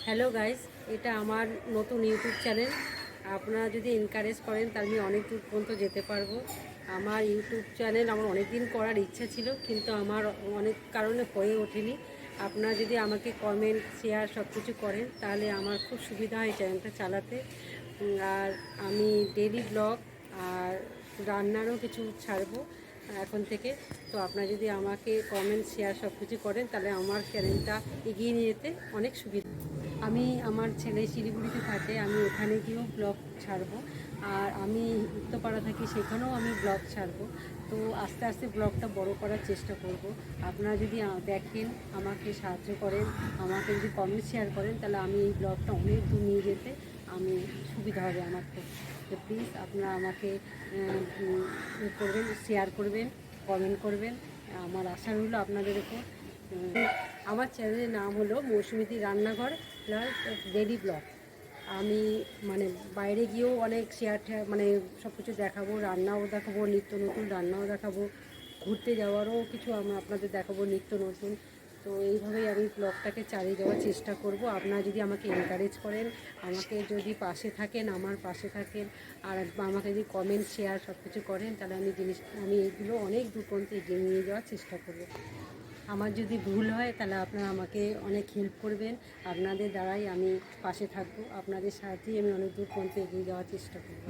Hello guys, এটা আমার নতুন ইউটিউব চ্যানেল। আপনারা যদি এনকারেজ করেন তাহলে আমি অনেক দূর পর্যন্ত যেতে পারবো। আমার ইউটিউব চ্যানেল আমার অনেক দিন করার ইচ্ছা ছিল, কিন্তু আমার অনেক কারণে হয়ে ওঠেনি। আপনারা যদি আমাকে কমেন্ট শেয়ার সব কিছু করেন তাহলে আমার খুব সুবিধা হয় চ্যানেলটা চালাতে। আর আমি ডেইলি ব্লগ আর রান্নারও কিছু ছাড়বো এখন থেকে। তো আপনারা যদি আমাকে কমেন্ট শেয়ার সব কিছু করেন তাহলে আমার চ্যানেলটা এগিয়ে নিয়ে যেতে অনেক সুবিধা। আমি আমার ছেলে শিলিগুড়িতে থাকে, আমি ওখানে গিয়েও ব্লগ ছাড়বো। আর আমি উত্তরপাড়া থাকি, সেখানেও আমি ব্লগ ছাড়বো। তো আস্তে আস্তে ব্লগটা বড় করার চেষ্টা করব। আপনারা যদি দেখেন, আমাকে সাহায্য করেন, আমাকে যদি কমেন্ট শেয়ার করেন তাহলে আমি এই ব্লগটা অনেক দূর নিয়ে যেতে আমি সুবিধা হবে আমার খুব। তো প্লিজ আপনারা আমাকে করবেন, শেয়ার করবেন, কমেন্ট করবেন। আমার আশা রইল আপনাদের উপর। আমার চ্যানেলের নাম হলো মৌসুমীতি রান্নাঘর প্লাস ডেইলি ব্লগ। আমি মানে বাইরে গিয়েও অনেক শেয়ার মানে সব কিছু দেখাবো, রান্নাও দেখাবো, নিত্য নতুন রান্নাও দেখাবো, ঘুরতে যাওয়ারও কিছু আমরা আপনাদের দেখাবো নিত্য নতুন। তো এইভাবেই আমি ব্লগটাকে চালিয়ে যাওয়ার চেষ্টা করব। আপনারা যদি আমাকে এনকারেজ করেন, আমাকে যদি পাশে থাকেন, আমার পাশে থাকেন, আর আমাকে যদি কমেন্ট শেয়ার সব কিছু করেন তাহলে আমি এইগুলো অনেক দূর পর্যন্ত এগিয়ে নিয়ে যাওয়ার চেষ্টা করব। আমার যদি ভুল হয় তাহলে আপনারা আমাকে অনেক হেল্প করবেন। আপনাদের দ্বারাই আমি পাশে থাকবো, আপনাদের সাথেই আমি অনেক দূর পর্যন্ত এগিয়ে যাওয়ার চেষ্টা করব।